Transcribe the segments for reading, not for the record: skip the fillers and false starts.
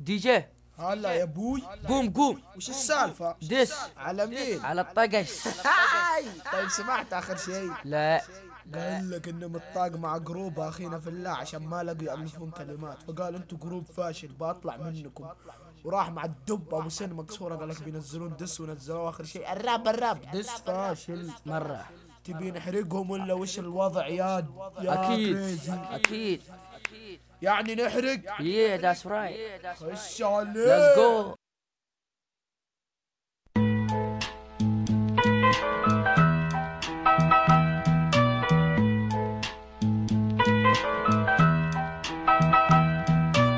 دي جي هلا يا ابوي. قوم وش السالفة؟ دس على مين؟ على الطقش. طيب سمعت اخر شيء؟ لا قال لك انه متطاق مع جروب اخينا في الله عشان ما لقوا يألفون كلمات، فقال انتوا جروب فاشل بطلع منكم، وراح مع الدب ابو سن مكسوره قال لك بينزلون دس ونزلوا اخر شيء الراب دس فاشل مرة. تبي نحرقهم ولا وش الوضع يا اكيد كريزي؟ اكيد يعني نحرق؟ yeah that's right خش عليك. let's go.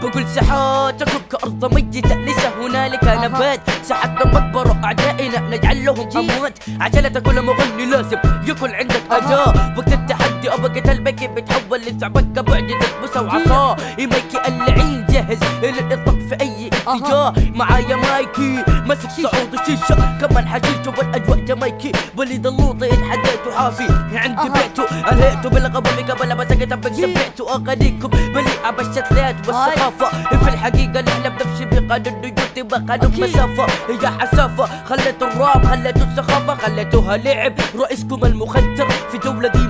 بقول ساحاتكم كأرض ميتة ليس هنالك نبات، ساحتنا مقبرة أعدائنا نجعل لهم أموات، عجلة كل مغني لازم يكون عندك أداء، وقت التحدي أبقى البكي بتحول لثعبك بعجزة بوسة وعصا، مايكي اللعين جاهز للإطلاق في أي اتجاه، معايا مايكي ماسك صعود الشيشة كمان حشيشه والأجواء جمايكي، وليد اللوطي انحديت وحافي عندي بيته ألهيته بالغضب قبل ما سكت بسبيته أغانيكم مليئة بالشتلات والسخافة، في الحقيقة نحلم نفسي بقانون نيوتي بقانون مسافة، هي حسافة خليتوا الراب خليتوا السخافة خليتوها لعب، رئيسكم المخدر في دولة دي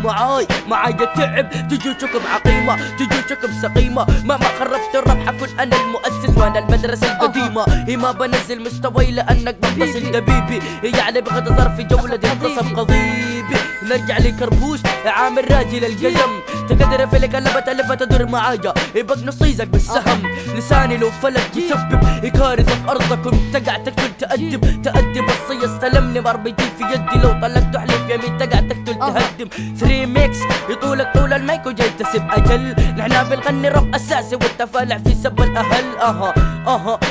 معايا تعب، جيوشكم عقيمة جيوشكم سقيمة، مهما خربت الراب حكون أنا المؤسس وأنا المدرسة القديمة، ما بنزل مستواي لأنك بتصل دبيبي، يعني باختصار في جولة دي انتصب قضيبي، نرجع لي كربوش عامل راجل الجزم، تقدر في لك اللبة اللفة تدور معايا، يبقى نصيزك بالسهم، لساني لو فلت يسبب كارثة في أرضكم، تقع تقتل تأدب الصي استلمني مربيتي في يدي، لو طلقت حلف يمين تقع تقتل تهدم، 3 ميكس يطولك طول المايك وجاي تسب أجل، نحنا بنغني راب أساسي والتفالع في سب الأهل،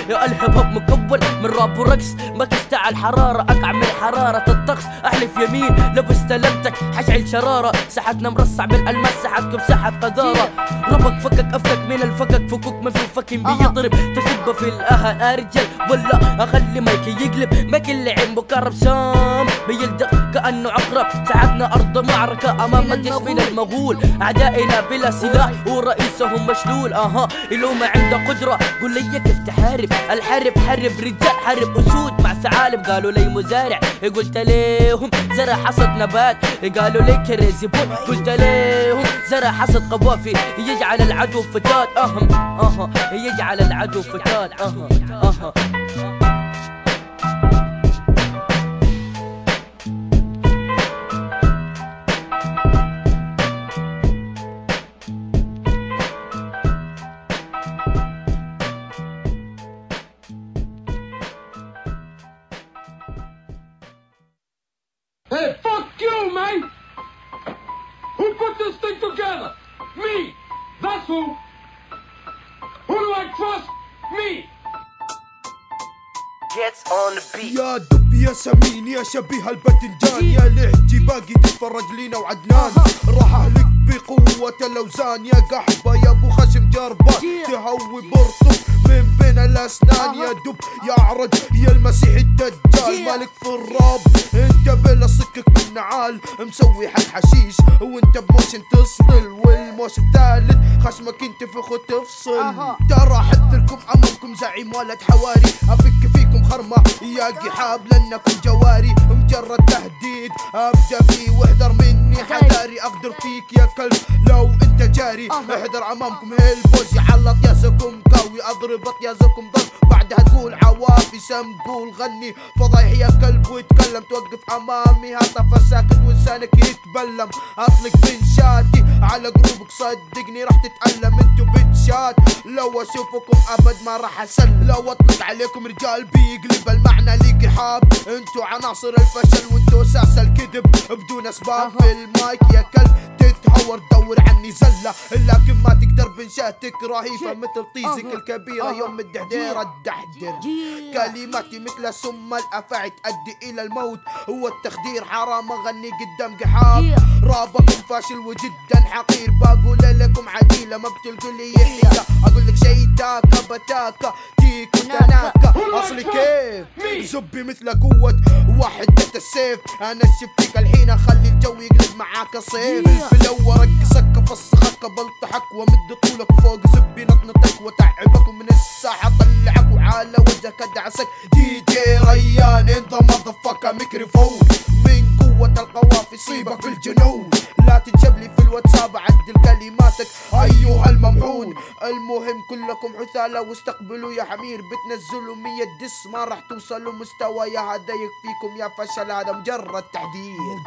يا الهب هب مكون من راب ورقص، ما تستع الحرارة أقع من حرارة الطقس، أحلف يمين لو استلمتك حشعل شرارة، ساحتنا مرصع بالألماس ساحتكم ساحة قذارة، ربك فكك أفكك من الفكك فكوك ما في فكين بيضرب، تسب في الأهل أرجل ولا أخلي مايكي يقلب، مايكي اللعين مكرب سام بيلدغ كأنه عقرب، ساعتنا أرض معركة أمام الجيش من المغول، أعدائنا بلا سلاح ورئيسهم مشلول، لو ما عنده قدرة قول لي كيف تحارب، الحرب حرب رجال حرب أسود مع ثعالب، قالوا لي مزارع قلت ليهم زرع حصد نبات، قالوا لي كريزي بوت قلت ليهم زرع حصد قوافي، يجعل العدو فتات يجعل العدو فتات Hey, fuck you, man! Who put this thing together? Me! That's who! Who do I trust? Me! Gets on the beat. يا دب يا سمين يا شبيه البتنجان، يا لهجي باقي تتفرج لينا وعدنان، راح اهلك بقوة الاوزان، يا قحبة يا ابو خشم جربان، تهوي برطم من بين الاسنان، يا دب يا عرج يا المسيح الدجال، مالك في الراب انت بلا صكك بالنعال، مسوي حل حشيش وانت بموشن تصل، والموشن الثالث خشمك انت في خد تفصل، ترى حذركم امامكم زعيم ولد حواري، افك فيكم خرمة يا قحاب لانكم جواري، مجرد تهديد ابدا فيه واحذر مني حذاري، اقدر فيك يا كلب لو انت جاري، احذر امامكم هالبوز يعلط ياسكم قوي، اضرب اطيازكم ضرب بعدها تقول عوافي سنقول غني فضايح يا كلب ويتكلم، توقف امامي هطف ساكت ولسانك يتبلم، اطلق بنشاتي على قلوبك صدقني راح تتألم، انتو بتشات لو اشوفكم ابد ما راح اسلم، لو اطلق عليكم رجال بيقلب المعنى لي قحاب، انتو عناصر الفشل وانتو اساس الكذب بدون اسباب، في المايك يا كلب تتهور تدور عني زلة، لكن ما تقدر بنشاتك رهيفة مثل طيزك الكبيرة يوم الدحديرة الدحدر، كلماتي مثل سم الافاعي تؤدي الى الموت، والتخدير حرام اغني قدام قحاب، رابكم فاشل وجدا حقير، بقول لكم عديلة ما بتلقوا لي يحيى، اقول لك شي تاكا بتاكا تيك وتناكا، اصلي كيف زبي مثل قوة وحدة السيف، انا فيك الحين اخلي الجو يقلب معاك صيف، في الاول رقصك فصخك بلطحك ومد طولك فوق زبي نطنطك وتعبك، ومن الساحة طلعك على وجهك ادعسك. دي جي ريان ان ذا ماذرفكر ميكروفون، من قوة القوافي يصيبك في الجنون. لا تنشب لي في الواتساب عدل كلماتك ايها الممحون. المهم كلكم عثالة واستقبلوا يا حمير، بتنزلوا 100 دس ما راح توصلوا مستوى، يا هذا يكفيكم يا فشل، هذا مجرد تحذير.